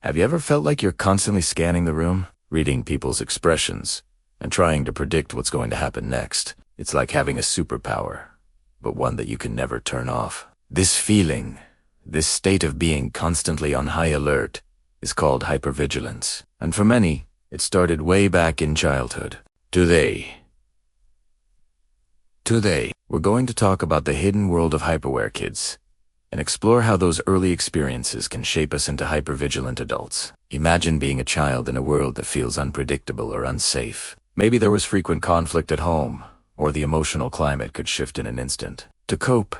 Have you ever felt like you're constantly scanning the room, reading people's expressions, and trying to predict what's going to happen next? It's like having a superpower, but one that you can never turn off. This feeling, this state of being constantly on high alert, is called hypervigilance. And for many, it started way back in childhood. Today, we're going to talk about the hidden world of hyperware kids and explore how those early experiences can shape us into hypervigilant adults. Imagine being a child in a world that feels unpredictable or unsafe. Maybe there was frequent conflict at home, or the emotional climate could shift in an instant. To cope,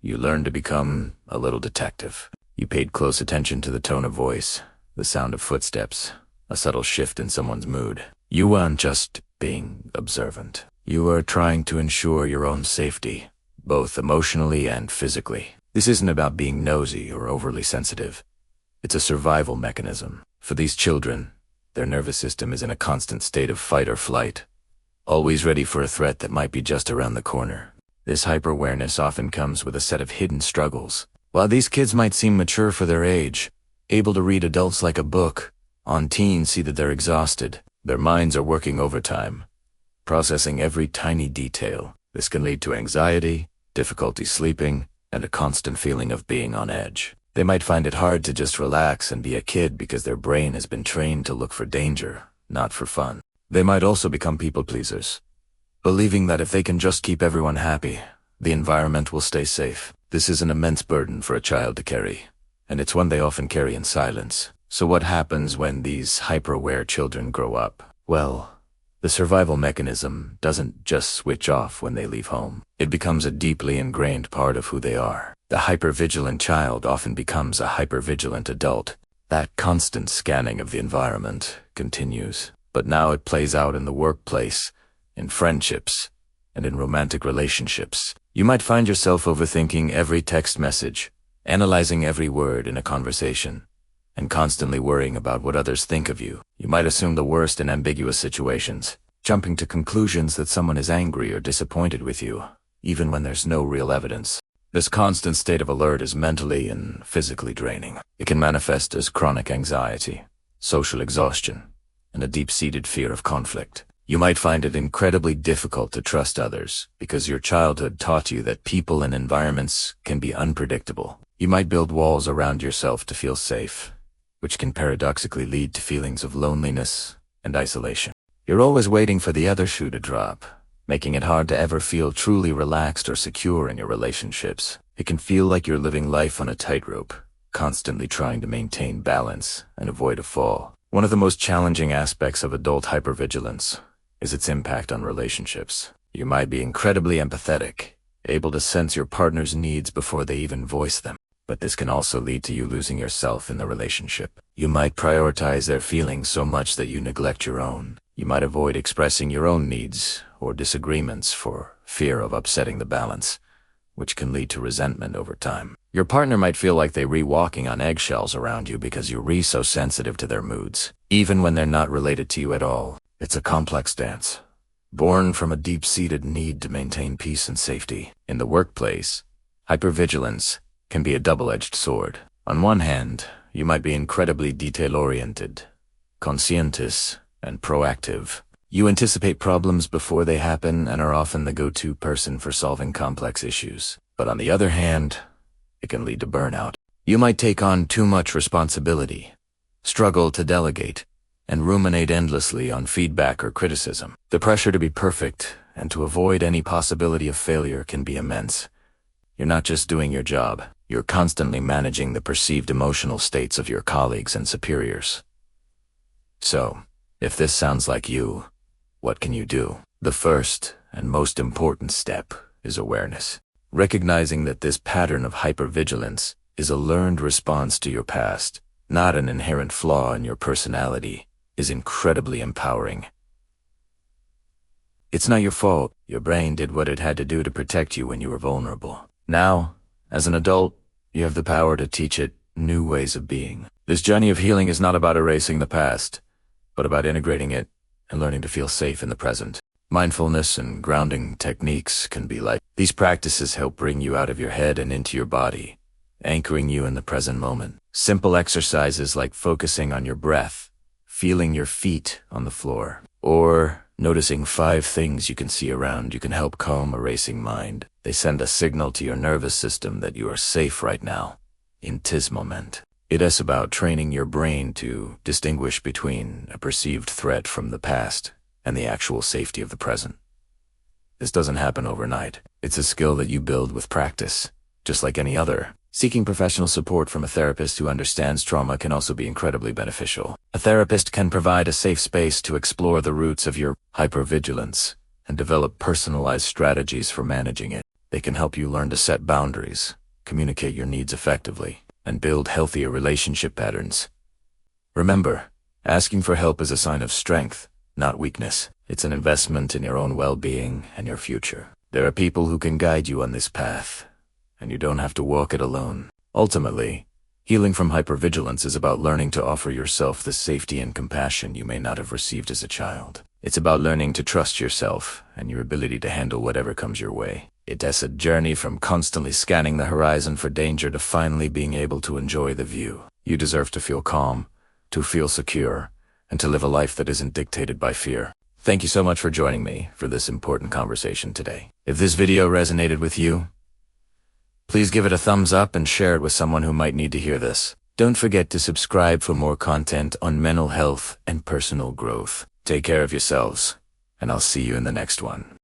you learned to become a little detective. You paid close attention to the tone of voice, the sound of footsteps, a subtle shift in someone's mood. You weren't just being observant. You were trying to ensure your own safety, both emotionally and physically. This isn't about being nosy or overly sensitive. It's a survival mechanism. For these children, their nervous system is in a constant state of fight or flight, always ready for a threat that might be just around the corner. This hyper-awareness often comes with a set of hidden struggles. While these kids might seem mature for their age, able to read adults like a book, on teens see that they're exhausted. Their minds are working overtime, processing every tiny detail. This can lead to anxiety, difficulty sleeping, and a constant feeling of being on edge. They might find it hard to just relax and be a kid because their brain has been trained to look for danger, not for fun. They might also become people pleasers, believing that if they can just keep everyone happy, the environment will stay safe. This is an immense burden for a child to carry, and it's one they often carry in silence. So what happens when these hyper-aware children grow up? Well, the survival mechanism doesn't just switch off when they leave home. It becomes a deeply ingrained part of who they are. The hypervigilant child often becomes a hypervigilant adult. That constant scanning of the environment continues, but now it plays out in the workplace, in friendships, and in romantic relationships. You might find yourself overthinking every text message, analyzing every word in a conversation, and constantly worrying about what others think of you. You might assume the worst in ambiguous situations, jumping to conclusions that someone is angry or disappointed with you, even when there's no real evidence. This constant state of alert is mentally and physically draining. It can manifest as chronic anxiety, social exhaustion, and a deep-seated fear of conflict. You might find it incredibly difficult to trust others because your childhood taught you that people and environments can be unpredictable. You might build walls around yourself to feel safe, which can paradoxically lead to feelings of loneliness and isolation. You're always waiting for the other shoe to drop, making it hard to ever feel truly relaxed or secure in your relationships. It can feel like you're living life on a tightrope, constantly trying to maintain balance and avoid a fall. One of the most challenging aspects of adult hypervigilance is its impact on relationships. You might be incredibly empathetic, able to sense your partner's needs before they even voice them. But this can also lead to you losing yourself in the relationship. You might prioritize their feelings so much that you neglect your own. You might avoid expressing your own needs or disagreements for fear of upsetting the balance, which can lead to resentment over time. Your partner might feel like they're walking on eggshells around you because you're so sensitive to their moods, even when they're not related to you at all. It's a complex dance, born from a deep-seated need to maintain peace and safety. In the workplace, hypervigilance can be a double-edged sword. On one hand, you might be incredibly detail-oriented, conscientious, and proactive. You anticipate problems before they happen and are often the go-to person for solving complex issues. But on the other hand, it can lead to burnout. You might take on too much responsibility, struggle to delegate, and ruminate endlessly on feedback or criticism. The pressure to be perfect and to avoid any possibility of failure can be immense. You're not just doing your job, you're constantly managing the perceived emotional states of your colleagues and superiors. So, if this sounds like you, what can you do? The first and most important step is awareness. Recognizing that this pattern of hypervigilance is a learned response to your past, not an inherent flaw in your personality, is incredibly empowering. It's not your fault. Your brain did what it had to do to protect you when you were vulnerable. Now, as an adult, you have the power to teach it new ways of being. This journey of healing is not about erasing the past, but about integrating it and learning to feel safe in the present. Mindfulness and grounding techniques can be like these practices help bring you out of your head and into your body, anchoring you in the present moment. Simple exercises like focusing on your breath, feeling your feet on the floor, or noticing 5 things you can see around you can help calm a racing mind. They send a signal to your nervous system that you are safe right now, in this moment. It is about training your brain to distinguish between a perceived threat from the past and the actual safety of the present. This doesn't happen overnight. It's a skill that you build with practice, just like any other. Seeking professional support from a therapist who understands trauma can also be incredibly beneficial. A therapist can provide a safe space to explore the roots of your hypervigilance and develop personalized strategies for managing it. They can help you learn to set boundaries, communicate your needs effectively, and build healthier relationship patterns. Remember, asking for help is a sign of strength, not weakness. It's an investment in your own well-being and your future. There are people who can guide you on this path, and you don't have to walk it alone. Ultimately, healing from hypervigilance is about learning to offer yourself the safety and compassion you may not have received as a child. It's about learning to trust yourself and your ability to handle whatever comes your way. It is a journey from constantly scanning the horizon for danger to finally being able to enjoy the view. You deserve to feel calm, to feel secure, and to live a life that isn't dictated by fear. Thank you so much for joining me for this important conversation today. If this video resonated with you, please give it a thumbs up and share it with someone who might need to hear this. Don't forget to subscribe for more content on mental health and personal growth. Take care of yourselves, and I'll see you in the next one.